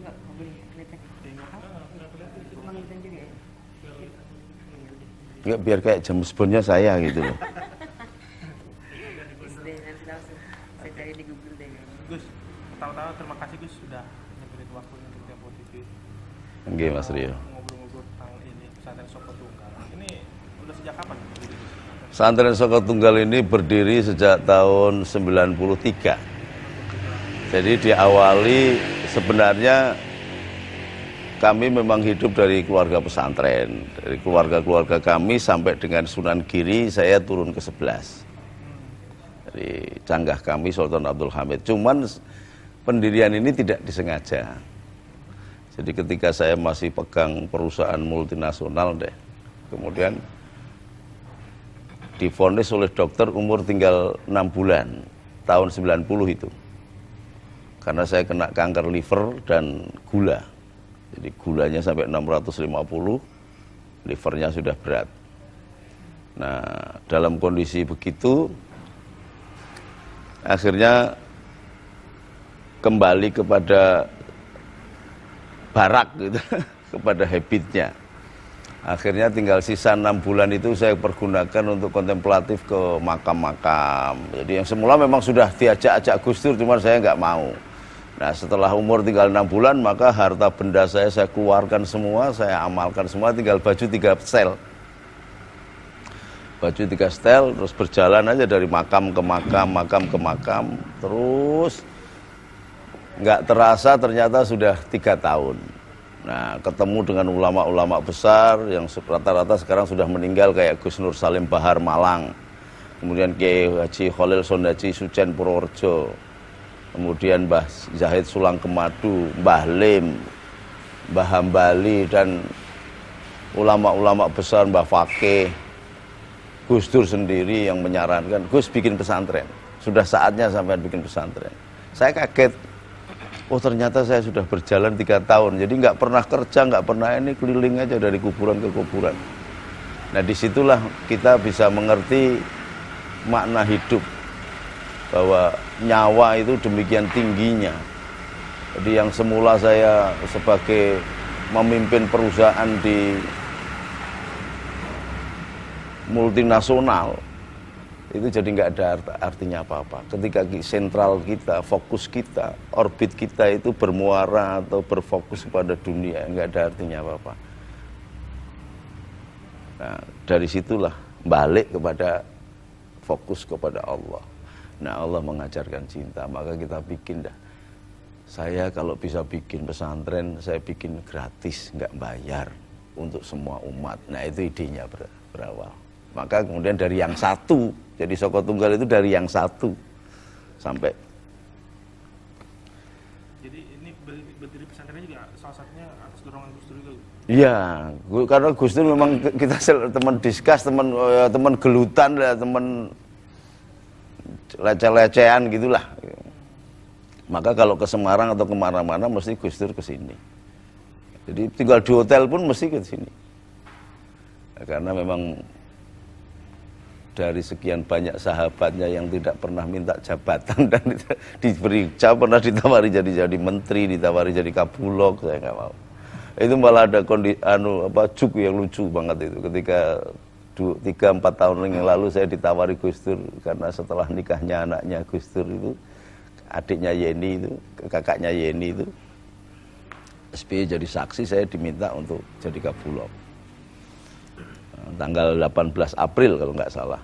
nggak mobil kelihatan? Nggak kelihatan juga ya? Nggak, biar kayak James Bond-nya saya gitu loh. Nanti langsung saya cari di Google deh. Gus, pertama-tama terima kasih Gus sudah nyempetin waktunya untuk Tempo TV. Oke, Mas Rio. Ngobrol-ngobrol tentang ini pesantren Soko Tunggal. Ini udah sejak kapan? Pesantren Soko Tunggal ini berdiri sejak tahun 93. Jadi diawali sebenarnya kami memang hidup dari keluarga pesantren. Dari keluarga-keluarga kami sampai dengan Sunan Giri saya turun ke 11. Dari canggah kami Sultan Abdul Hamid. Cuman pendirian ini tidak disengaja. Jadi ketika saya masih pegang perusahaan multinasional deh. Kemudian divonis oleh dokter umur tinggal 6 bulan. Tahun 90 itu. Karena saya kena kanker liver dan gula. Jadi gulanya sampai 650, livernya sudah berat. Nah, dalam kondisi begitu, akhirnya kembali kepada barak gitu, kepada habitnya. Akhirnya tinggal sisa 6 bulan itu saya pergunakan untuk kontemplatif ke makam-makam. Jadi yang semula memang sudah diajak-ajak Gus Dur, cuma saya nggak mau. Nah, setelah umur tinggal 6 bulan, maka harta benda saya keluarkan semua, saya amalkan semua, tinggal baju 3 stel. Baju 3 stel, terus berjalan aja dari makam ke makam, makam ke makam, terus nggak terasa ternyata sudah 3 tahun. Nah, ketemu dengan ulama-ulama besar yang rata-rata sekarang sudah meninggal kayak Gus Nur Salim Bahar Malang, kemudian Kiai Haji Khalil Sondaji Sucen Purworejo, kemudian Mbah Zahid Sulang Kemadu, Mbah Lim, Mbah Hambali, dan ulama-ulama besar, Mbah Fakih, Gus Dur sendiri yang menyarankan, Gus bikin pesantren, sudah saatnya sampai bikin pesantren. Saya kaget, oh ternyata saya sudah berjalan 3 tahun, jadi nggak pernah kerja, nggak pernah ini, keliling aja dari kuburan ke kuburan. Nah, disitulah kita bisa mengerti makna hidup, bahwa nyawa itu demikian tingginya. Jadi yang semula saya sebagai memimpin perusahaan di multinasional, itu jadi nggak ada artinya apa-apa. Ketika sentral kita, fokus kita, orbit kita itu bermuara atau berfokus pada dunia, nggak ada artinya apa-apa. Nah, dari situlah balik kepada fokus kepada Allah. Nah, Allah mengajarkan cinta, maka kita bikin dah. Saya kalau bisa bikin pesantren, saya bikin gratis, nggak bayar untuk semua umat. Nah, itu idenya berawal. Maka kemudian dari yang satu, jadi Soko Tunggal itu dari yang satu sampai. Jadi ini berdiri pesantrennya juga salah satunya atas dorongan Gus Dur juga. Iya, karena Gus Dur memang kita teman diskus, teman gelutan, teman leceh-lecehan gitulah. Maka kalau ke Semarang atau kemana-mana mesti Gus Dur ke sini. Jadi tinggal di hotel pun mesti ke sini. Karena memang dari sekian banyak sahabatnya yang tidak pernah minta jabatan dan diberi, saya pernah ditawari jadi menteri, ditawari jadi kabulok, saya nggak mau. Itu malah ada juk yang lucu banget itu ketika 3-4 tahun yang lalu saya ditawari Gus Dur, karena setelah nikahnya anaknya Gus Dur itu, adiknya Yeni itu, kakaknya Yeni itu, SBY jadi saksi, saya diminta untuk jadi kabulok. Tanggal 18 April kalau nggak salah,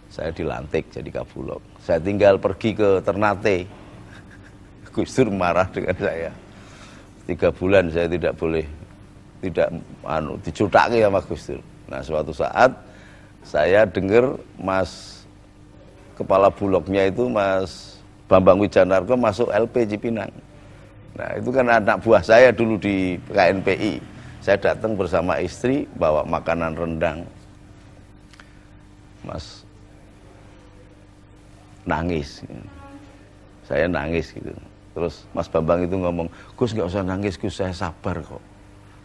saya dilantik jadi kabulok. Saya tinggal pergi ke Ternate, Gus Dur marah dengan saya. 3 bulan saya tidak boleh, dicutaki sama Gus Dur. Nah, suatu saat saya dengar Mas kepala bulognya itu Mas Bambang Wijanarko masuk LP Cipinang. Nah, itu kan anak buah saya dulu di KNPI. Saya datang bersama istri bawa makanan rendang. Mas nangis. Saya nangis gitu. Terus Mas Bambang itu ngomong, Gus nggak usah nangis, Gus, saya sabar kok.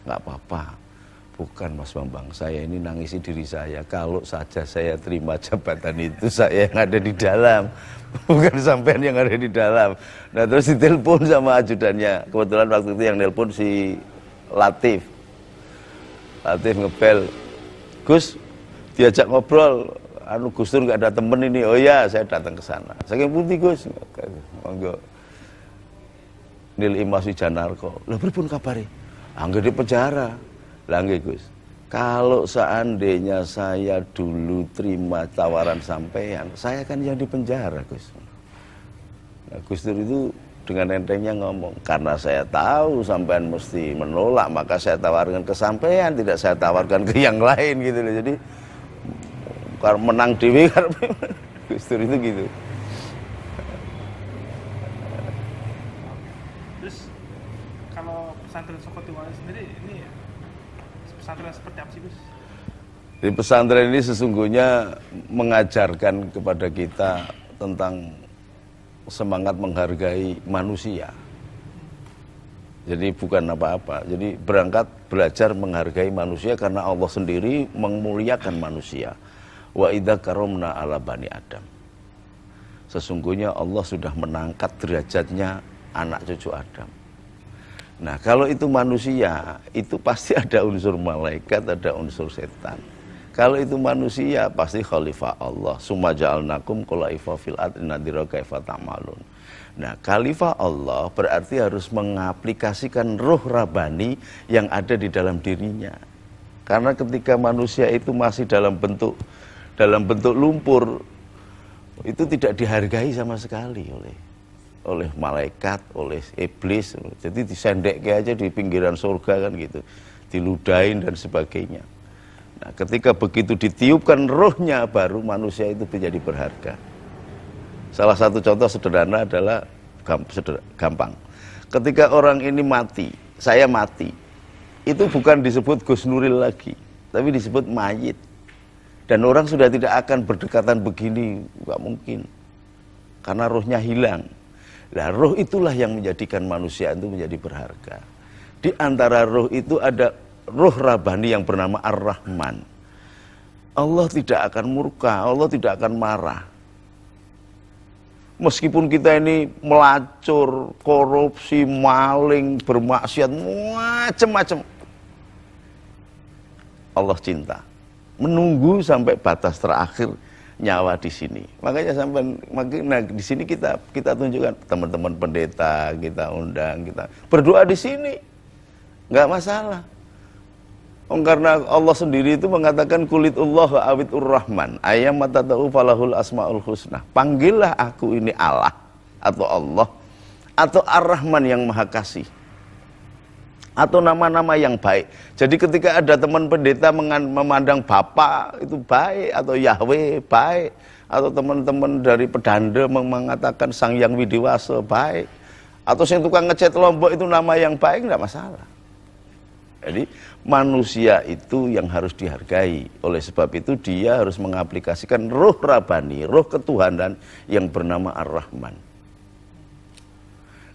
Nggak apa-apa. Bukan Mas Bambang, saya ini nangisi diri saya. Kalau saja saya terima jabatan itu, saya yang ada di dalam, bukan sampean yang ada di dalam. Nah terus ditelepon sama ajudannya. Kebetulan waktu itu yang nelpon si Latif. Latif ngebel, Gus, diajak ngobrol. Gus Dur nggak ada temen ini. Oh ya, saya datang ke sana. Saking putih Gus, monggo. Nil Imas Wijanarko. Lah pripun kabare? Angger di penjara. Lah nggih Gus, kalau seandainya saya dulu terima tawaran sampean, saya kan yang di penjara Gus. Nah, Gus Dur itu dengan entengnya ngomong, karena saya tahu sampean mesti menolak, maka saya tawarkan ke sampean, tidak saya tawarkan ke yang lain gitu loh. Jadi kalau menang dewi kan Gus Dur itu gitu. Terus kalau pesantren Sokotiwali sendiri ini pesantren seperti apa sih Gus? Di pesantren ini sesungguhnya mengajarkan kepada kita tentang semangat menghargai manusia. Jadi bukan apa-apa. Jadi berangkat belajar menghargai manusia karena Allah sendiri memuliakan manusia. Wa idza karomna ala bani Adam. Sesungguhnya Allah sudah mengangkat derajatnya anak cucu Adam. Nah kalau itu manusia, itu pasti ada unsur malaikat, ada unsur setan. Kalau itu manusia, pasti khalifah Allah. Summa ja'alnakum khulaifa fil ardi nadira kaifa ta'malun. Nah khalifah Allah berarti harus mengaplikasikan ruh Rabbani yang ada di dalam dirinya. Karena ketika manusia itu masih dalam bentuk lumpur, itu tidak dihargai sama sekali oleh malaikat, oleh iblis. Jadi disendekke aja di pinggiran surga kan gitu, diludahin dan sebagainya. Nah ketika begitu ditiupkan rohnya, baru manusia itu menjadi berharga. Salah satu contoh sederhana adalah gampang. Ketika orang ini mati, saya mati, itu bukan disebut Gus Nuril lagi, tapi disebut mayit. Dan orang sudah tidak akan berdekatan begini, nggak mungkin, karena rohnya hilang. Nah, roh itulah yang menjadikan manusia itu menjadi berharga. Di antara roh itu ada roh Rabbani yang bernama Ar-Rahman. Allah tidak akan murka, Allah tidak akan marah. Meskipun kita ini melacur, korupsi, maling, bermaksiat, macam-macam, Allah cinta. Menunggu sampai batas terakhir nyawa di sini. Makanya sampai di sini kita tunjukkan teman-teman pendeta, kita undang, kita berdoa di sini, nggak masalah. Karena Allah sendiri itu mengatakan kulitullah awitur rahman ayam matata'u falahul asmaul husna. Panggillah aku ini Allah atau Allah atau Ar-Rahman yang Maha Kasih, atau nama-nama yang baik. Jadi ketika ada teman pendeta memandang Bapak itu baik, atau Yahweh baik, atau teman-teman dari pedanda mengatakan Sang Yang Widiwasa baik, atau yang tukang ngecat Lombok itu nama yang baik, tidak masalah. Jadi manusia itu yang harus dihargai. Oleh sebab itu dia harus mengaplikasikan roh Rabbani, roh ketuhanan yang bernama Ar-Rahman.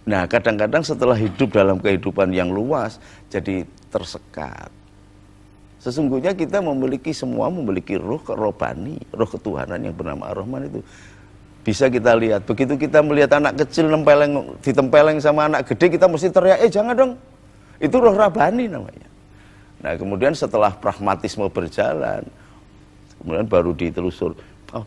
Nah kadang-kadang setelah hidup dalam kehidupan yang luas, jadi tersekat. Sesungguhnya kita memiliki roh Rabbani, roh ketuhanan yang bernama Ar-Rahman itu. Bisa kita lihat, begitu kita melihat anak kecil ditempeleng sama anak gede, kita mesti teriak, jangan dong. Itu roh Rabbani namanya. Nah kemudian setelah pragmatisme berjalan, kemudian baru ditelusur,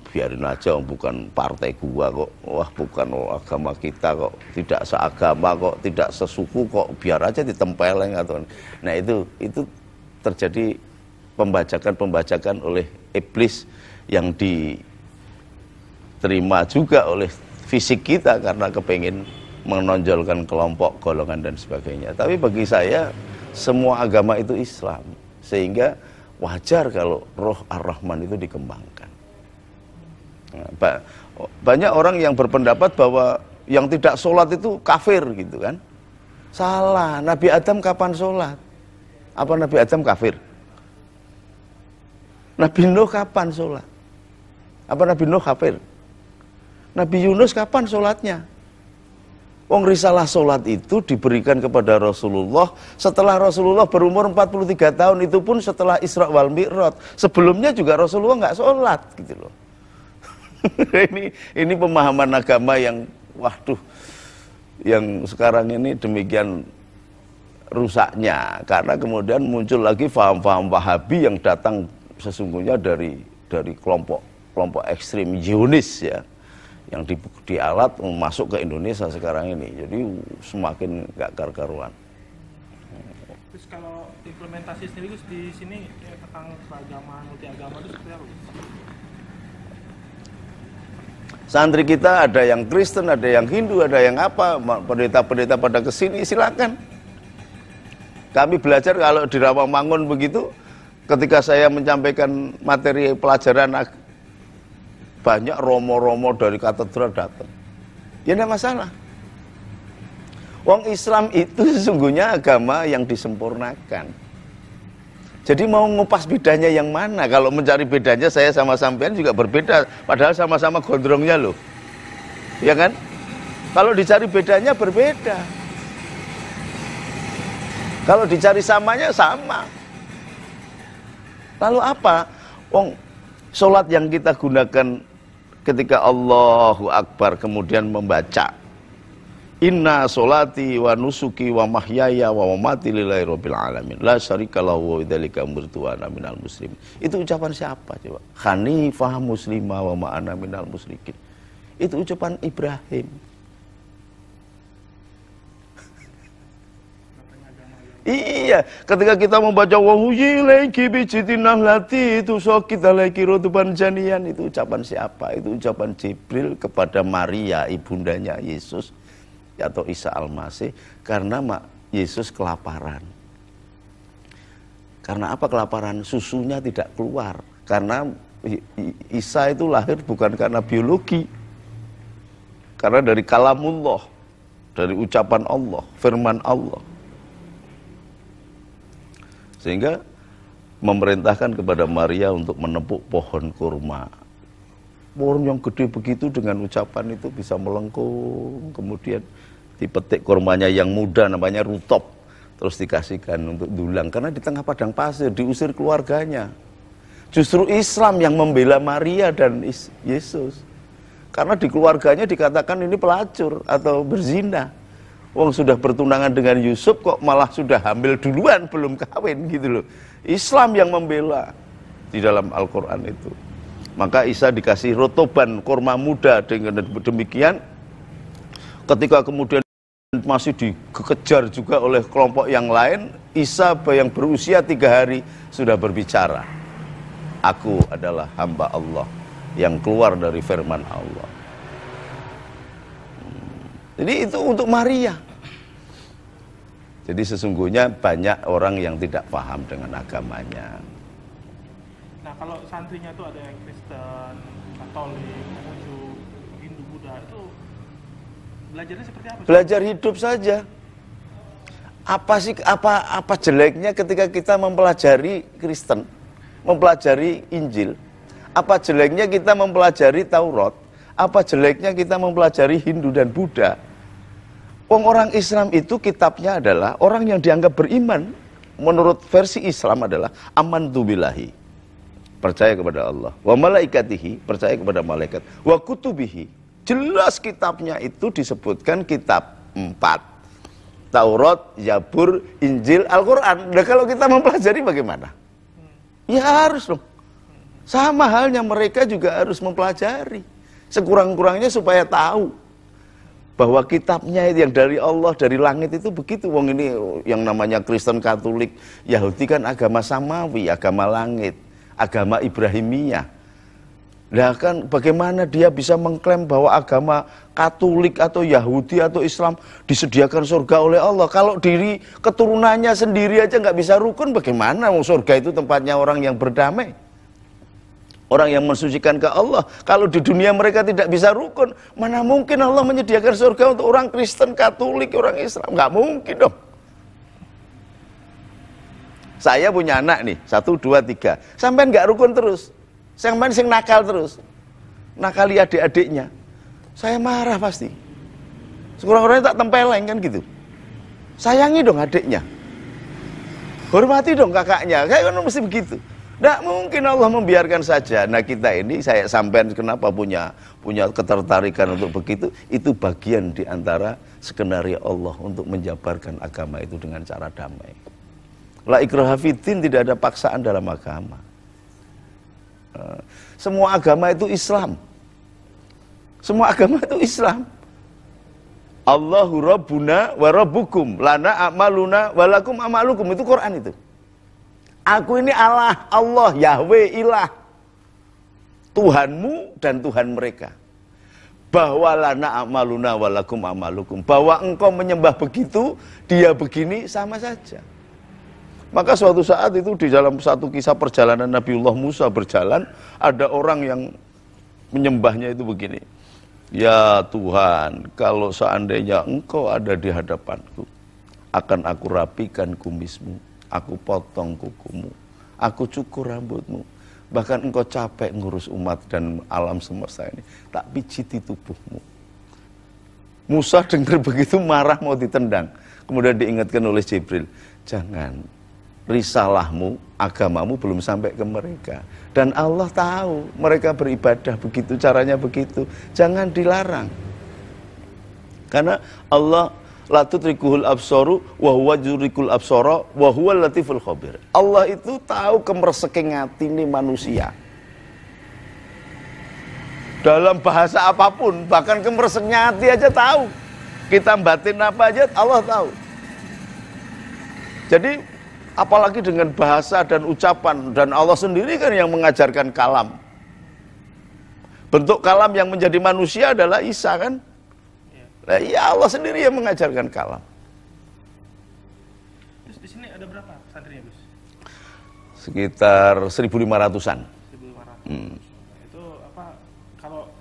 biarin aja, bukan partai gua kok, bukan agama kita kok, tidak seagama kok, tidak sesuku kok, biar aja ditempeleng atau. Nah itu terjadi pembajakan oleh iblis yang diterima juga oleh fisik kita karena kepingin menonjolkan kelompok, golongan dan sebagainya. Tapi bagi saya semua agama itu Islam, sehingga wajar kalau roh Ar-Rahman itu dikembangkan. Banyak orang yang berpendapat bahwa yang tidak sholat itu kafir gitu kan. Salah, Nabi Adam kapan sholat? Apa Nabi Adam kafir? Nabi Nuh kapan sholat? Apa Nabi Nuh kafir? Nabi Yunus kapan sholatnya? Wong risalah sholat itu diberikan kepada Rasulullah setelah Rasulullah berumur 43 tahun, itu pun setelah Isra wal Mi'raj. Sebelumnya juga Rasulullah nggak sholat gitu loh. ini pemahaman agama yang waduh, yang sekarang ini demikian rusaknya, karena kemudian muncul lagi paham-paham Wahabi yang datang sesungguhnya dari kelompok ekstrim Zionis ya, yang dialat masuk ke Indonesia sekarang ini. Jadi semakin gak karu-karuan. Terus kalau implementasi sendiri Gus di sini tentang keagamaan, multi agama itu seperti apa? Santri kita ada yang Kristen, ada yang Hindu, ada yang apa, pendeta-pendeta pada kesini silakan. Kami belajar kalau di Rawamangun begitu, ketika saya menyampaikan materi pelajaran, banyak romo-romo dari katedral datang. Ya tidak masalah. Wong Islam itu sesungguhnya agama yang disempurnakan. Jadi mau ngupas bedanya yang mana? Kalau mencari bedanya saya sama sampean juga berbeda, padahal sama-sama gondrongnya loh. Ya kan? Kalau dicari bedanya berbeda. Kalau dicari samanya sama. Lalu apa? Wong sholat yang kita gunakan ketika Allahu Akbar kemudian membaca Inna sholati wa nusuki wa mahyaya wa mamati lillahi rabbil alamin la syarika lahu wa bidzalika umirtu wa ana minal muslimin. Itu ucapan siapa coba? Hanifah muslimah wa ma ana minal musyrikin. Itu ucapan Ibrahim. Iya, ketika kita membaca wahuyi lagi bijitinah lati itu so kita lagi rotuban janian, itu ucapan siapa? Itu ucapan Jibril kepada Maria, ibundanya Yesus atau Isa Al-Masih, karena Yesus kelaparan. Karena apa kelaparan? Susunya tidak keluar. Karena Isa itu lahir bukan karena biologi, karena dari kalamullah, dari ucapan Allah, firman Allah. Sehingga memerintahkan kepada Maria untuk menepuk pohon kurma. Pohon yang gede begitu dengan ucapan itu bisa melengkung, kemudian dipetik kurmanya yang muda namanya rutop, terus dikasihkan untuk dulang, karena di tengah padang pasir, diusir keluarganya. Justru Islam yang membela Maria dan Yesus, karena di keluarganya dikatakan ini pelacur atau berzina. Wong sudah bertunangan dengan Yusuf kok malah sudah hamil duluan, belum kawin gitu loh. Islam yang membela di dalam Al-Quran itu. Maka Isa dikasih rotoban kurma muda, dengan demikian ketika kemudian masih dikejar juga oleh kelompok yang lain, Isa yang berusia 3 hari sudah berbicara. Aku adalah hamba Allah yang keluar dari firman Allah. Jadi itu untuk Maria. Jadi sesungguhnya banyak orang yang tidak paham dengan agamanya. Nah kalau santrinya itu ada yang Kristen, Katolik, Konghucu, Hindu, Buddha, itu belajarnya seperti apa? Belajar hidup saja. Apa jeleknya ketika kita mempelajari Kristen, mempelajari Injil? Apa jeleknya kita mempelajari Taurat? Apa jeleknya kita mempelajari Hindu dan Buddha? Orang Islam itu kitabnya adalah orang yang dianggap beriman. Menurut versi Islam adalah amantu billahi, percaya kepada Allah, wa malaikatihi, percaya kepada malaikat, wa kutubihi. Jelas kitabnya itu disebutkan kitab 4. Taurat, Zabur, Injil, Al-Quran. Nah kalau kita mempelajari bagaimana? Ya harus dong. Sama halnya mereka juga harus mempelajari. Sekurang-kurangnya supaya tahu bahwa kitabnya itu yang dari Allah, dari langit itu begitu. Wong ini yang namanya Kristen, Katolik, Yahudi kan agama samawi, agama langit, agama Ibrahimiyah. Nah kan bagaimana dia bisa mengklaim bahwa agama Katolik atau Yahudi atau Islam disediakan surga oleh Allah, kalau diri keturunannya sendiri aja nggak bisa rukun, bagaimana? Surga itu tempatnya orang yang berdamai, orang yang mensucikan ke Allah. Kalau di dunia mereka tidak bisa rukun, mana mungkin Allah menyediakan surga untuk orang Kristen, Katolik, orang Islam? Nggak mungkin dong. Saya punya anak nih, 1, 2, 3. Sampai nggak rukun terus. Sampai sing nakal terus. Nakali adik-adiknya. Saya marah pasti. Sekurang-kurangnya tak tempeleng kan gitu. Sayangi dong adiknya. Hormati dong kakaknya. Kayak kan mesti begitu. Nggak mungkin Allah membiarkan saja. Nah kita ini, saya sampean kenapa punya ketertarikan untuk begitu, itu bagian di antara skenario Allah untuk menjabarkan agama itu dengan cara damai. La ikraha fiddin, tidak ada paksaan dalam agama. Semua agama itu Islam. Semua agama itu Islam. Allahu Rabbuna wa Rabbukum, lana a'maluna walakum a'malukum, itu Quran itu. Aku ini Allah, Yahweh, ilah. Tuhanmu dan Tuhan mereka. Bahwa lana a'maluna walakum a'malukum. Bahwa engkau menyembah begitu, dia begini, sama saja. Maka suatu saat itu di dalam satu kisah perjalanan Nabiullah Musa berjalan, ada orang yang menyembahnya itu begini. Ya Tuhan, kalau seandainya engkau ada di hadapanku, akan aku rapikan kumismu, aku potong kukumu, aku cukur rambutmu, bahkan engkau capek ngurus umat dan alam semesta ini, tak pijiti tubuhmu. Musa dengar begitu marah mau ditendang. Kemudian diingatkan oleh Jibril, jangan, risalahmu, agamamu belum sampai ke mereka. Dan Allah tahu mereka beribadah begitu, caranya begitu. Jangan dilarang. Karena Allah la tudrikuhul absaru wa huwa yudrikul absara wa huwal latiful khabir. Allah itu tahu kemerseking atine manusia. Dalam bahasa apapun, bahkan kemerseknya hati aja tahu. Kita batin apa aja Allah tahu. Jadi apalagi dengan bahasa dan ucapan, dan Allah sendiri kan yang mengajarkan kalam. Bentuk kalam yang menjadi manusia adalah Isa kan? Nah, ya Allah sendiri yang mengajarkan kalam. Terus di sini ada berapa santrinya, Gus? Sekitar 1.500-an. 1.500. Itu apa, kalau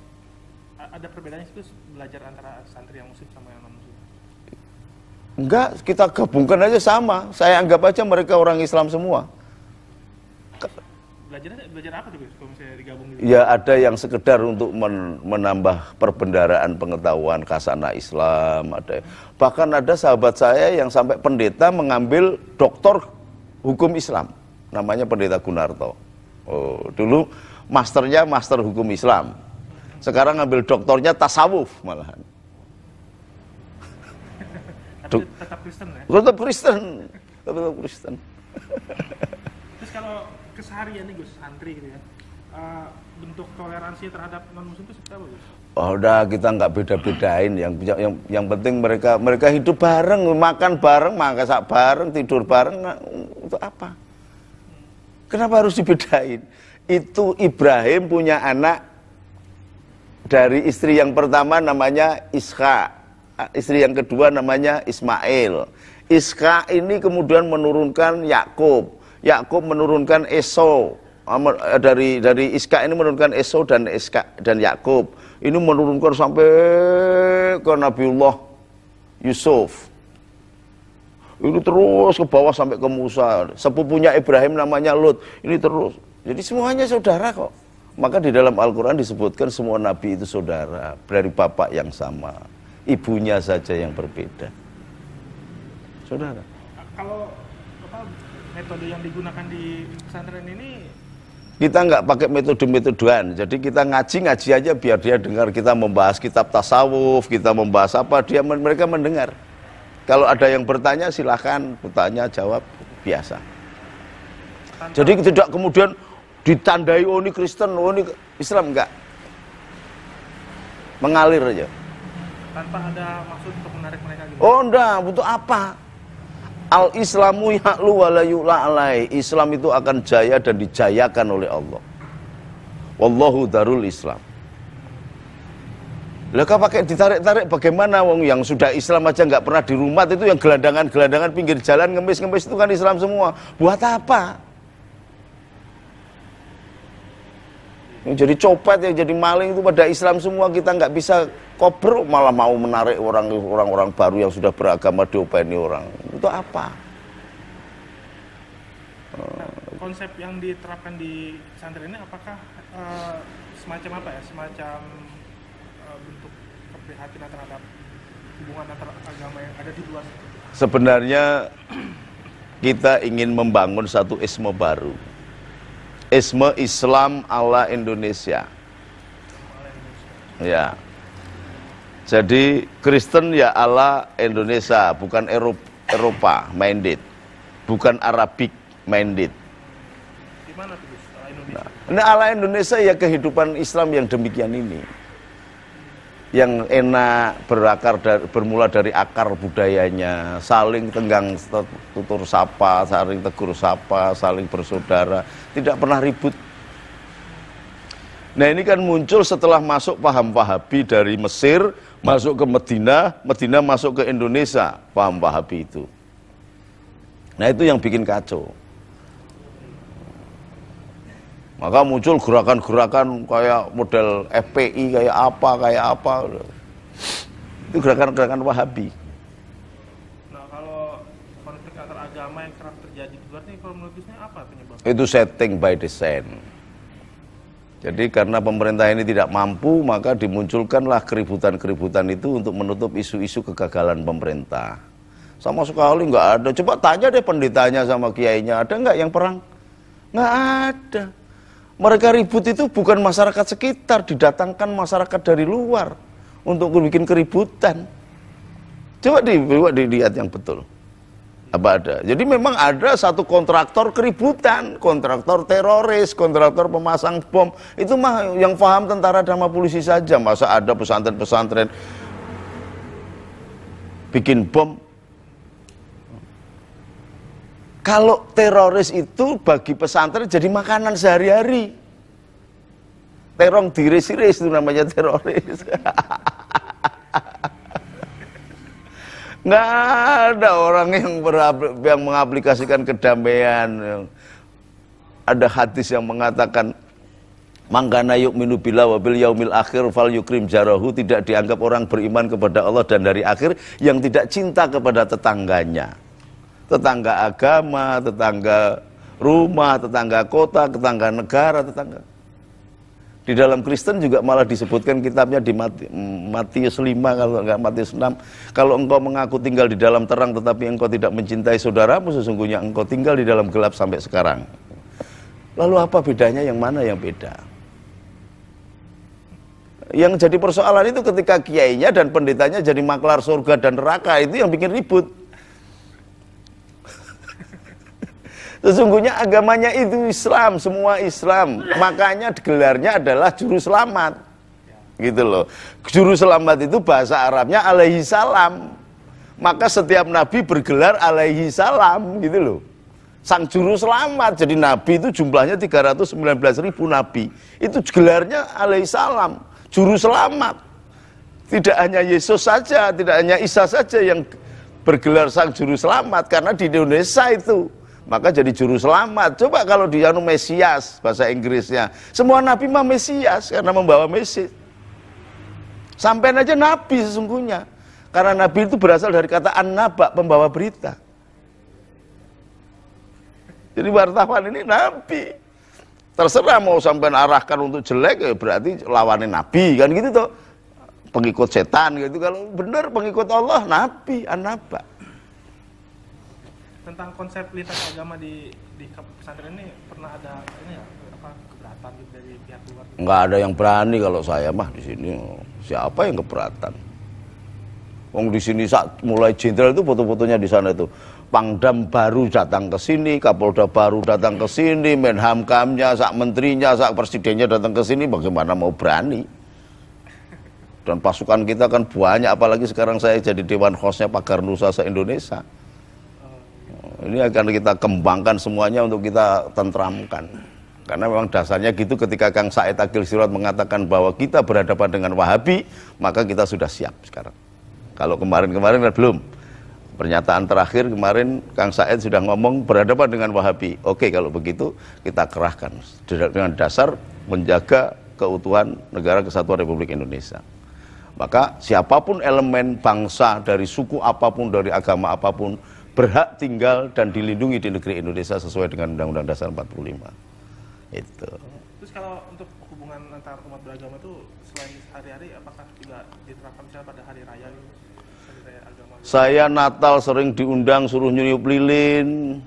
ada perbedaannya itu belajar antara santri yang muslim sama yang non muslim? Enggak, kita gabungkan aja sama. Saya anggap aja mereka orang Islam semua. Belajar apa tuh, Gus, kalau misalnya digabung gitu? Ya ada yang sekedar untuk menambah perbendaharaan pengetahuan khasana Islam, ada. Bahkan ada sahabat saya yang sampai pendeta mengambil doktor hukum Islam, namanya Pendeta Gunarto. Oh, dulu masternya master hukum Islam. Sekarang ngambil doktornya tasawuf malahan. Tetap Kristen ya? Tetap Kristen. Tetap Kristen. Terus kalau keseharian nih, Gus, santri gitu ya, bentuk toleransi terhadap non muslim itu seperti apa, Gus? Oh, udah kita nggak beda-bedain. Yang penting mereka hidup bareng, makan bareng, masak bareng, tidur bareng. Nah, itu apa? Kenapa harus dibedain? Itu Ibrahim punya anak dari istri yang pertama namanya Ishak. Istri yang kedua namanya Ismail. Ishak ini kemudian menurunkan Yakub. Yakub menurunkan Esau. Dari Ishak ini menurunkan Esau dan Yakub. Ini menurunkan sampai ke Nabiullah Yusuf. Ini terus ke bawah sampai ke Musa. Sepupunya Ibrahim namanya Lut. Ini terus. Jadi semuanya saudara kok. Maka di dalam Al-Quran disebutkan semua nabi itu saudara dari bapak yang sama. Ibunya saja yang berbeda. Saudara. Kalau metode yang digunakan di pesantren ini, kita nggak pakai metode-metodean. Jadi kita ngaji aja biar dia dengar. Kita membahas kitab tasawuf, kita membahas apa, mereka mendengar. Kalau ada yang bertanya silahkan bertanya, jawab biasa. Jadi tidak kemudian ditandai oh ini Kristen, oh ini Islam, enggak. Mengalir aja. Tanpa ada maksud untuk menarik mereka gitu. Oh enggak, butuh apa? Al-Islamu ya'lu wa la yu'la alai. Islam itu akan jaya dan dijayakan oleh Allah. Wallahu darul Islam. Lah kalau pakai ditarik-tarik bagaimana wong yang sudah Islam aja nggak pernah di rumah itu, yang gelandangan-gelandangan pinggir jalan ngemis-ngemis itu kan Islam semua. Buat apa? Yang jadi copet, yang jadi maling itu pada Islam semua, kita nggak bisa kobrok, malah mau menarik orang-orang baru yang sudah beragama diopeni orang. Itu apa? Nah, konsep yang diterapkan di pesantren ini apakah semacam apa ya? Semacam bentuk keprihatinan terhadap hubungan antar agama yang ada di luar? Sebenarnya kita ingin membangun satu isme baru. Isme Islam ala Indonesia. Ya. Jadi Kristen ya ala Indonesia, bukan Eropa minded. Bukan Arabik minded. Gimana tuh Gus, ala Indonesia? Nah, ala Indonesia ya kehidupan Islam yang demikian ini. Yang enak bermula dari akar budayanya, saling tenggang tutur sapa, saling tegur sapa, saling bersaudara, tidak pernah ribut. Nah ini kan muncul setelah masuk paham Wahabi dari Mesir, masuk ke Medina, Medina masuk ke Indonesia, paham Wahabi itu. Nah itu yang bikin kacau. Maka muncul gerakan-gerakan kayak model FPI, kayak apa. Itu gerakan-gerakan Wahabi. Nah kalau konflik antar agama yang kerap terjadi di luar ini, kalau menurut Gusnya apa penyebabnya? Itu setting by design. Jadi karena pemerintah ini tidak mampu, maka dimunculkanlah keributan-keributan itu untuk menutup isu-isu kegagalan pemerintah. Sama sekali nggak ada. Coba tanya deh pendetanya sama kiainya, ada nggak yang perang? Nggak ada. Mereka ribut itu bukan masyarakat sekitar, didatangkan masyarakat dari luar untuk bikin keributan. Coba dilihat yang betul. Apa ada? Jadi memang ada satu kontraktor keributan, kontraktor teroris, kontraktor pemasang bom. Itu mah yang paham tentara sama polisi saja. Masa ada pesantren-pesantren bikin bom? Kalau teroris itu bagi pesantren jadi makanan sehari-hari. Terong diris-iris itu namanya teroris. Nggak ada orang yang mengaplikasikan kedamaian. Ada hadis yang mengatakan mangkana yu'minu billahi wa bil yaumil akhir fal yukrim jarahu, tidak dianggap orang beriman kepada Allah dan dari akhir yang tidak cinta kepada tetangganya. Tetangga agama, tetangga rumah, tetangga kota, tetangga negara, tetangga. Di dalam Kristen juga malah disebutkan kitabnya di Matius 5, kalau enggak Matius 6. Kalau engkau mengaku tinggal di dalam terang tetapi engkau tidak mencintai saudaramu, sesungguhnya engkau tinggal di dalam gelap sampai sekarang. Lalu apa bedanya, yang mana yang beda? Yang jadi persoalan itu ketika kiainya dan pendetanya jadi maklar surga dan neraka, itu yang bikin ribut. Sesungguhnya agamanya itu Islam, semua Islam. Makanya gelarnya adalah juru selamat. Gitu loh. Juru selamat itu bahasa Arabnya alaihi salam. Maka setiap nabi bergelar alaihi salam, gitu loh. Sang juru selamat. Jadi nabi itu jumlahnya 319.000 nabi. Itu gelarnya alaihi salam, juru selamat. Tidak hanya Yesus saja, tidak hanya Isa saja yang bergelar sang juru selamat, karena di Indonesia itu maka jadi juru selamat. Coba kalau dia Mesias, bahasa Inggrisnya, semua nabi mah Mesias karena membawa Mesias. Sampai aja nabi sesungguhnya, karena nabi itu berasal dari kata an-naba, pembawa berita. Jadi wartawan ini nabi. Terserah mau sampai arahkan untuk jelek, ya berarti lawannya nabi, kan gitu toh. Pengikut setan gitu. Kalau benar pengikut Allah, nabi, an-naba. Tentang konsep lintas agama di pesantren ini pernah ada ini ya, apa keberatan gitu dari pihak luar? Nggak ada yang berani kalau saya mah di sini. Siapa yang keberatan? Wong di sini saat mulai jenderal itu foto-fotonya di sana itu. Pangdam baru datang ke sini, Kapolda baru datang ke sini, Menhamkamnya, sak menterinya, sak presidennya datang ke sini, bagaimana mau berani? Dan pasukan kita kan banyak, apalagi sekarang saya jadi Dewan Hostnya Pagar Nusa se-Indonesia. Ini akan kita kembangkan semuanya untuk kita tentramkan. Karena memang dasarnya gitu, ketika Kang Said Agil Sirot mengatakan bahwa kita berhadapan dengan Wahabi, maka kita sudah siap sekarang. Kalau kemarin-kemarin kan belum. Pernyataan terakhir kemarin Kang Said sudah ngomong berhadapan dengan Wahabi. Oke, kalau begitu kita kerahkan dengan dasar menjaga keutuhan negara kesatuan Republik Indonesia. Maka siapapun elemen bangsa dari suku apapun, dari agama apapun, berhak tinggal dan dilindungi di negeri Indonesia sesuai dengan Undang-Undang Dasar 45. Itu. Terus kalau untuk hubungan antar umat beragama itu selain hari-hari, apakah juga diterapkan misalnya pada hari raya gitu? Saya Natal sering diundang suruh nyuruh lilin.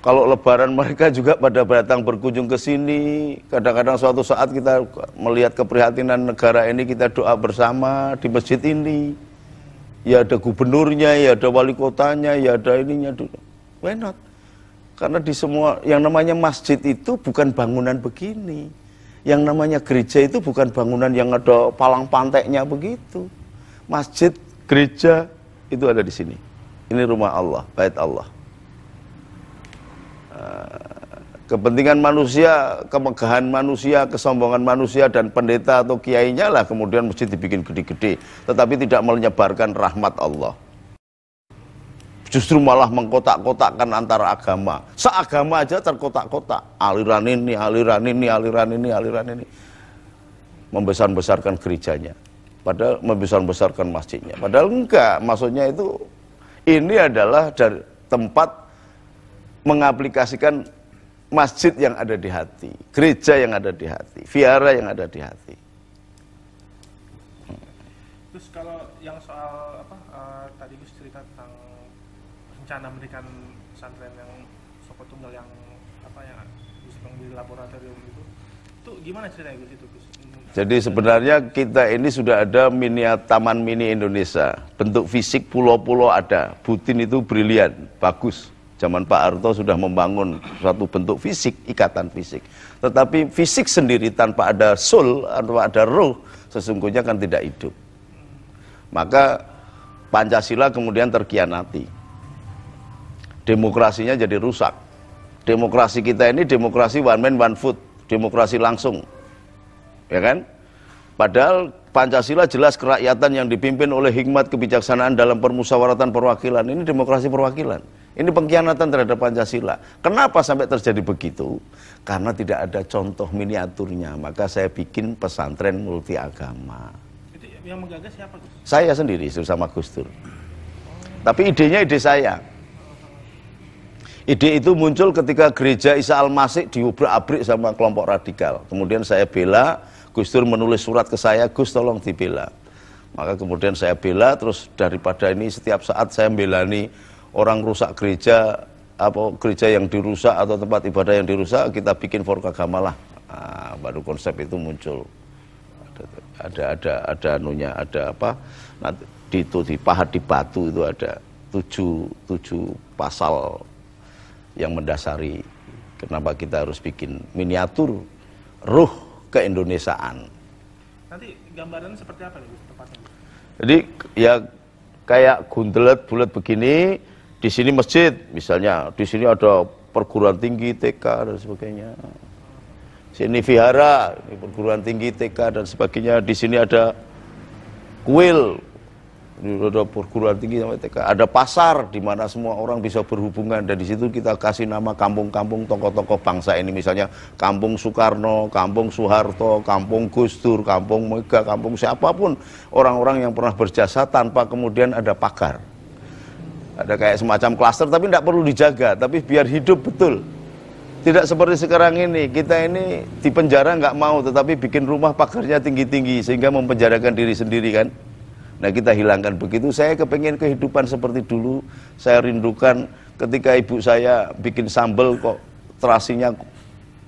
Kalau Lebaran mereka juga pada datang berkunjung ke sini. Kadang-kadang suatu saat kita melihat keprihatinan negara ini, kita doa bersama di masjid ini. Ya ada gubernurnya, ya ada wali kotanya, ya ada ininya. Why not? Karena di semua yang namanya masjid itu bukan bangunan begini. Yang namanya gereja itu bukan bangunan yang ada palang panteknya begitu. Masjid, gereja itu ada di sini. Ini rumah Allah, bait Allah. Kepentingan manusia, kemegahan manusia, kesombongan manusia dan pendeta atau kiainya lah kemudian masjid dibikin gede-gede, tetapi tidak menyebarkan rahmat Allah. Justru malah mengkotak-kotakkan antara agama. Seagama aja terkotak-kotak. Aliran ini, aliran ini, aliran ini, aliran ini. Membesar-besarkan gerejanya. Padahal membesar-besarkan masjidnya. Padahal enggak, maksudnya itu ini adalah dari tempat mengaplikasikan masjid yang ada di hati, gereja yang ada di hati, vihara yang ada di hati. Terus kalau yang soal tadi Gus cerita tentang rencana mendirikan pesantren yang Soko Tunggal yang Gus di laboratorium itu gimana ceritanya Gus itu Gus? Jadi sebenarnya kita ini sudah ada taman mini Indonesia, bentuk fisik pulau-pulau ada, Butin itu brilian, bagus. Zaman Pak Harto sudah membangun suatu bentuk fisik, ikatan fisik. Tetapi fisik sendiri tanpa ada soul, tanpa ada roh, sesungguhnya kan tidak hidup. Maka Pancasila kemudian terkhianati. Demokrasinya jadi rusak. Demokrasi kita ini demokrasi one man one vote, demokrasi langsung. Ya kan? Padahal Pancasila jelas kerakyatan yang dipimpin oleh hikmat kebijaksanaan dalam permusyawaratan perwakilan. Ini demokrasi perwakilan. Ini pengkhianatan terhadap Pancasila. Kenapa sampai terjadi begitu? Karena tidak ada contoh miniaturnya. Maka saya bikin pesantren multi agama. Itu yang menggagas siapa Gus? Saya sendiri bersama Gus Dur. Tapi idenya ide saya. Ide itu muncul ketika gereja Isa Al-Masih diubrak-abrik sama kelompok radikal. Kemudian saya bela, Gus Dur menulis surat ke saya, Gus tolong dibela. Maka kemudian saya bela, terus daripada ini setiap saat saya belani orang rusak gereja, gereja yang dirusak atau tempat ibadah yang dirusak, kita bikin forum agama lah. Nah, baru konsep itu muncul. Ada anunya, ada apa? Nanti di pahat di batu itu ada tujuh pasal yang mendasari kenapa kita harus bikin miniatur ruh keindonesiaan. Nanti gambarannya seperti apa nih tepatnya? Jadi ya kayak gundelet bulat begini. Di sini masjid, misalnya di sini ada perguruan tinggi TK dan sebagainya. Sini vihara, ini perguruan tinggi TK dan sebagainya. Di sini ada kuil, ini ada perguruan tinggi sampai TK. Ada pasar di mana semua orang bisa berhubungan dan di situ kita kasih nama kampung-kampung tokoh-tokoh bangsa ini, misalnya Kampung Soekarno, Kampung Soeharto, Kampung Gus Dur, Kampung Mega, Kampung siapapun orang-orang yang pernah berjasa tanpa kemudian ada pagar. Ada kayak semacam klaster tapi tidak perlu dijaga, tapi biar hidup betul. Tidak seperti sekarang ini, kita ini di penjara nggak mau, tetapi bikin rumah pagarnya tinggi-tinggi sehingga mempenjarakan diri sendiri kan. Nah kita hilangkan begitu. Saya kepengen kehidupan seperti dulu. Saya rindukan ketika ibu saya bikin sambal kok terasinya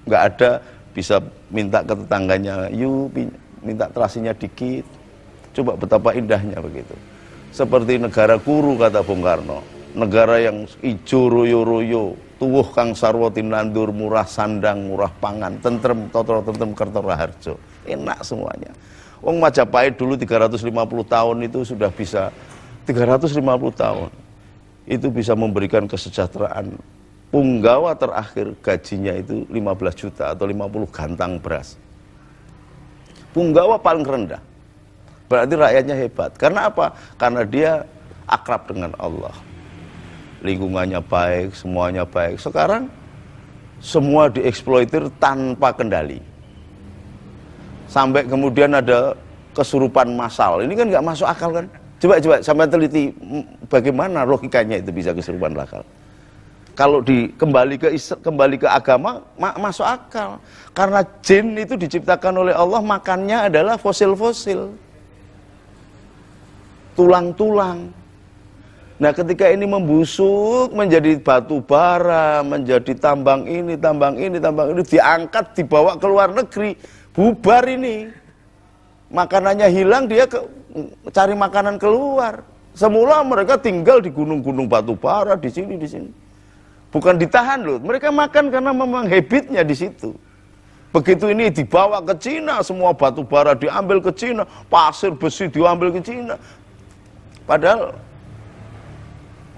nggak ada, bisa minta ke tetangganya, yuk minta terasinya dikit. Coba betapa indahnya begitu. Seperti negara kuru kata Bung Karno, negara yang ijo royo-royo, tuwuh kang sarwa tinandur, murah sandang, murah pangan, tentrem totro tentrem kertora harjo. Enak semuanya. Wong Majapahit dulu 350 tahun itu sudah bisa 350 tahun. Itu bisa memberikan kesejahteraan. Punggawa terakhir gajinya itu 15 juta atau 50 gantang beras. Punggawa paling rendah. Berarti rakyatnya hebat. Karena apa? Karena dia akrab dengan Allah. Lingkungannya baik, semuanya baik. Sekarang semua dieksploitir tanpa kendali. Sampai kemudian ada kesurupan massal. Ini kan nggak masuk akal kan? Coba sampai teliti bagaimana logikanya itu bisa kesurupan akal. Kalau kembali ke agama masuk akal. Karena jin itu diciptakan oleh Allah, makannya adalah fosil-fosil. Tulang-tulang. Nah ketika ini membusuk menjadi batu bara, menjadi tambang ini, diangkat, dibawa ke luar negeri, bubar ini. Makanannya hilang, dia cari makanan keluar. Semula mereka tinggal di gunung-gunung batu bara, di sini. Bukan ditahan loh, mereka makan karena memang habitnya di situ. Begitu ini dibawa ke Cina, semua batu bara diambil ke Cina, pasir besi diambil ke Cina. Padahal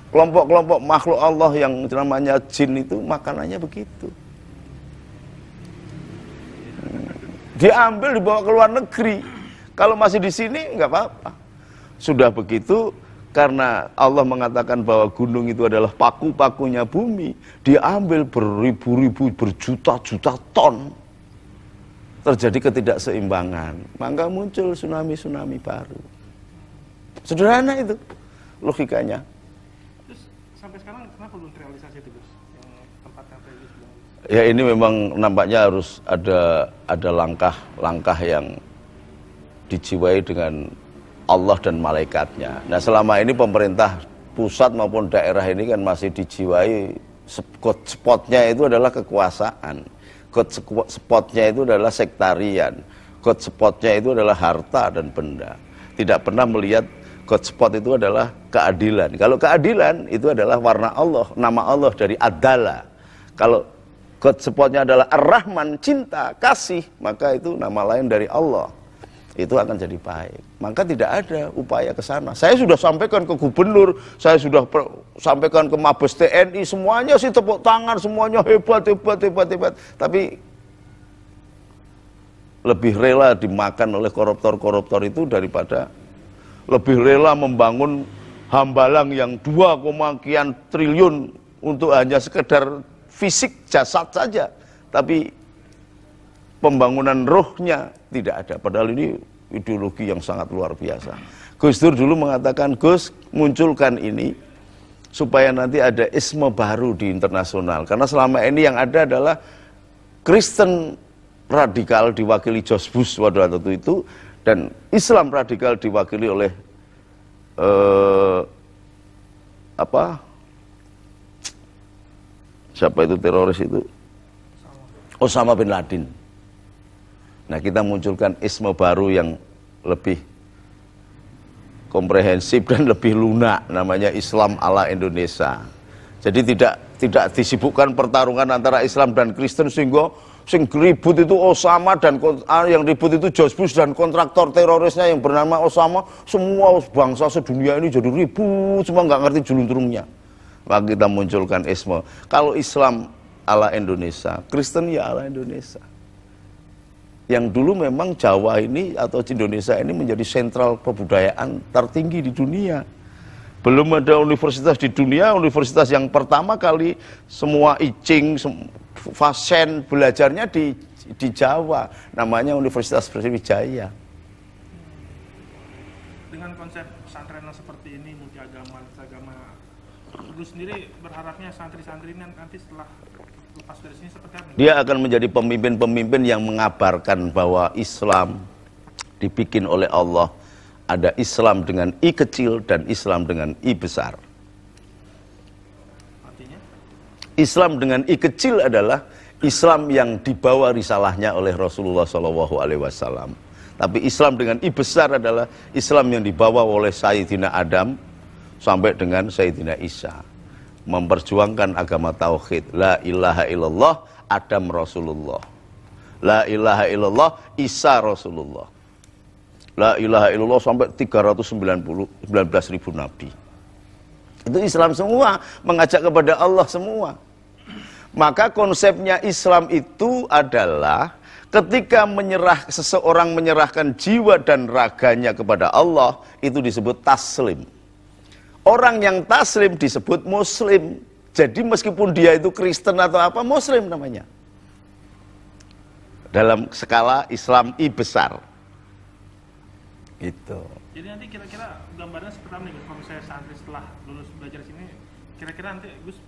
kelompok-kelompok makhluk Allah yang namanya jin itu makanannya begitu. Diambil, dibawa ke luar negeri. Kalau masih di sini nggak apa-apa. Sudah begitu, karena Allah mengatakan bahwa gunung itu adalah paku-pakunya bumi, diambil beribu-ribu, berjuta-juta ton. Terjadi ketidakseimbangan, maka muncul tsunami-tsunami baru. Sederhana itu logikanya. Sampai sekarang kenapa belum terrealisasi itu, Gus? Yang tempat yang tadi Gus bilang. Ya ini memang nampaknya harus ada langkah-langkah yang dijiwai dengan Allah dan malaikatnya. Nah selama ini pemerintah pusat maupun daerah ini kan masih dijiwai spotnya itu adalah kekuasaan. Spotnya itu adalah sektarian. Spotnya itu adalah harta dan benda. Tidak pernah melihat spot itu adalah keadilan. Kalau keadilan itu adalah warna Allah, nama Allah dari Adala. Kalau spotnya adalah Ar-Rahman, cinta, kasih, maka itu nama lain dari Allah. Itu akan jadi baik. Maka tidak ada upaya ke sana. Saya sudah sampaikan ke gubernur, saya sudah sampaikan ke Mabes TNI, semuanya sih tepuk tangan, semuanya hebat. Tapi lebih rela dimakan oleh koruptor-koruptor itu daripada lebih rela membangun hambalang yang 2, sekian triliun untuk hanya sekedar fisik jasad saja. Tapi pembangunan rohnya tidak ada. Padahal ini ideologi yang sangat luar biasa. Gus Dur dulu mengatakan, Gus, munculkan ini supaya nanti ada isme baru di internasional. Karena selama ini yang ada adalah Kristen radikal diwakili George Bush pada waktu itu, dan Islam radikal diwakili oleh siapa itu teroris itu? Osama bin Laden. Nah kita munculkan isme baru yang lebih komprehensif dan lebih lunak, namanya Islam ala Indonesia. Jadi tidak disibukkan pertarungan antara Islam dan Kristen sehingga sing ribut itu Osama dan yang ribut itu George Bush dan kontraktor terorisnya yang bernama Osama. Semua bangsa sedunia ini jadi ribut, semua nggak ngerti juluntrungnya. Maka kita munculkan isme. Kalau Islam ala Indonesia, Kristen ya ala Indonesia. Yang dulu memang Jawa ini atau Indonesia ini menjadi sentral kebudayaan tertinggi di dunia. Belum ada universitas di dunia, universitas yang pertama kali semua Icing, Fasen belajarnya di Jawa, namanya Universitas Brawijaya. Dengan konsep pesantren seperti ini, multiagama, Gus sendiri berharapnya santri-santri ini nanti setelah lepas dari sini seperti apa? Dia akan menjadi pemimpin-pemimpin yang mengabarkan bahwa Islam dibikin oleh Allah. Ada Islam dengan I kecil dan Islam dengan I besar. Artinya? Islam dengan I kecil adalah Islam yang dibawa risalahnya oleh Rasulullah SAW. Tapi Islam dengan I besar adalah Islam yang dibawa oleh Sayyidina Adam sampai dengan Sayyidina Isa. Memperjuangkan agama tauhid. La ilaha illallah Adam Rasulullah. La ilaha illallah Isa Rasulullah. La ilaha illallah sampai 319.000 nabi. Itu Islam semua, mengajak kepada Allah semua. Maka konsepnya Islam itu adalah ketika seseorang menyerahkan jiwa dan raganya kepada Allah, itu disebut taslim. Orang yang taslim disebut muslim. Jadi meskipun dia itu Kristen atau apa, muslim namanya. Dalam skala Islam I besar. Gitu. Jadi nanti kira-kira gambarnya seperti apa nih Gus? Kalau saya santri setelah lulus belajar sini, kira-kira nanti Gus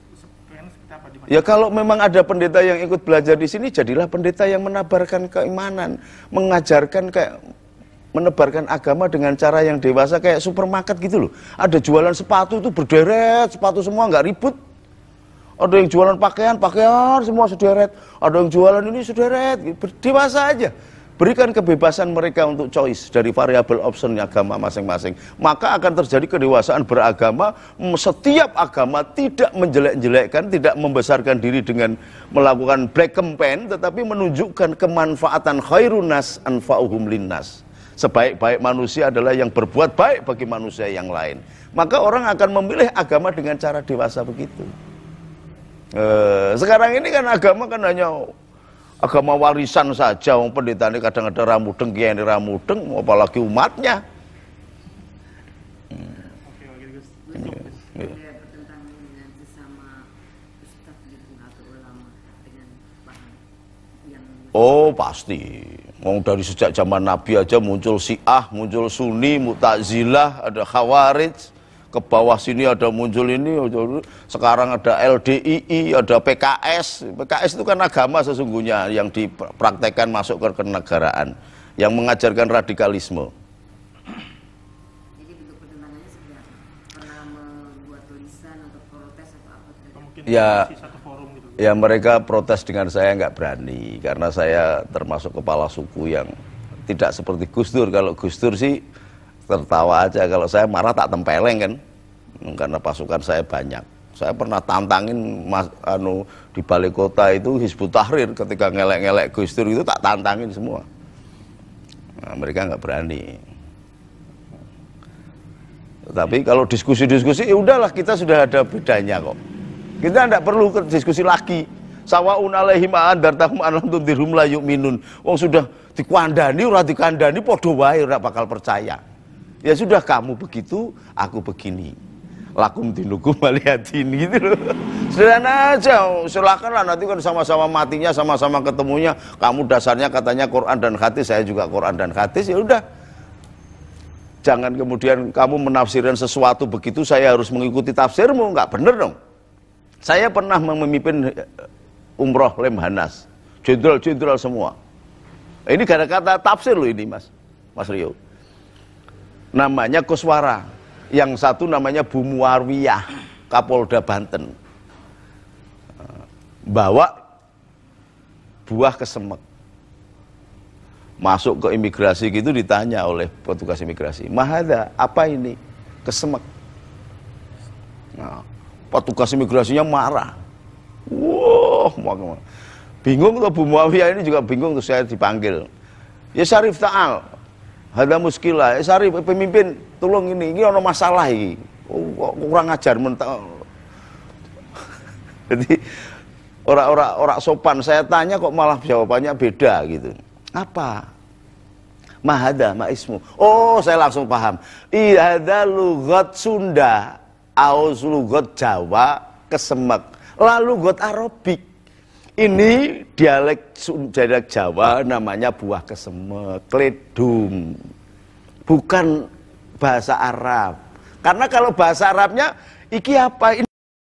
pengen seperti apa di mana? Ya kalau memang ada pendeta yang ikut belajar di sini, jadilah pendeta yang menabarkan keimanan, mengajarkan kayak menebarkan agama dengan cara yang dewasa kayak supermarket gitu loh. Ada jualan sepatu itu berderet, sepatu semua nggak ribut. Ada yang jualan pakaian semua sederet. Ada yang jualan ini sederet, dewasa aja. Berikan kebebasan mereka untuk choice dari variabel option agama masing-masing. Maka akan terjadi kedewasaan beragama. Setiap agama tidak menjelek-jelekkan, tidak membesarkan diri dengan melakukan black campaign, tetapi menunjukkan kemanfaatan khairun nas anfa'uhum linnas. Sebaik-baik manusia adalah yang berbuat baik bagi manusia yang lain. Maka orang akan memilih agama dengan cara dewasa begitu. Sekarang ini kan agama kan hanya agama warisan saja. Wong pendeta ini kadang-kadang ramudeng, kiai ini ramudeng, apalagi umatnya. Oke, Gus. Ada pertentangan dengan sesama ustaz gitu atau ulama dengan paham yang Oh pasti. Wong dari sejak zaman Nabi aja muncul Syiah, muncul Sunni, Mu'tazilah, ada Khawarij. Ke bawah sini ada muncul ini, sekarang ada LDII, ada PKS. PKS itu kan agama sesungguhnya yang dipraktekkan masuk ke kenegaraan, yang mengajarkan radikalisme. jadi bentuk pertentangannya seperti apa? Pernah membuat tulisan atau protes atau apa terhadap Mungkin Ya. di satu forum gitu. Ya mereka protes dengan saya nggak berani, karena saya termasuk kepala suku yang tidak seperti Gus Dur. Kalau Gus Dur sih tertawa aja, kalau saya marah tak tempeleng kan, karena pasukan saya banyak. Saya pernah tantangin di balai kota itu Hizbut Tahrir, ketika ngelek-ngelek Gus Dur itu tak tantangin semua. Nah, mereka nggak berani. Tapi kalau diskusi-diskusi, ya udahlah, kita sudah ada bedanya kok. Kita tidak perlu diskusi lagi. Sawaun alaihim andartahum an lam tundirhum la yu'minun. Wong sudah dikandani ora dikandani padha wae ora bakal percaya. Ya sudah, kamu begitu, aku begini. Lakum dinukum waliyadin gitu loh. Sederhana aja, silakanlah nanti kan sama-sama matinya, sama-sama ketemunya. Kamu dasarnya katanya Quran dan hadis, saya juga Quran dan hadis, ya udah. Jangan kemudian kamu menafsirkan sesuatu begitu, saya harus mengikuti tafsirmu, nggak bener dong. Saya pernah memimpin umroh Lemhanas, jenderal-jenderal semua. Ini gara-gara tafsir loh ini Mas Rio. Namanya Koswara, yang satu namanya Bu Muawiyah, Kapolda Banten, bawa buah kesemek, masuk ke imigrasi gitu, ditanya oleh petugas imigrasi, "Mahada, apa ini?" "Kesemek." Nah, petugas imigrasinya marah. Wah, bingung tuh Bu Muawiyah ini juga bingung tuh, saya dipanggil. "Ya Syarif Ta'al, hada muskilah, Syarif pemimpin, tolong ini ada masalah ini. Oh, kurang ajar mentah." Jadi orang sopan, saya tanya kok malah jawabannya beda gitu. "Apa?" "Mahada, ma ismu." Oh, saya langsung paham. Ihada lugat Sunda, aus lugat Jawa, kesemek. Lalu lugat Arabik. Ini dialek Jawa namanya buah kesemek, kledum. Bukan bahasa Arab. Karena kalau bahasa Arabnya iki apa ini?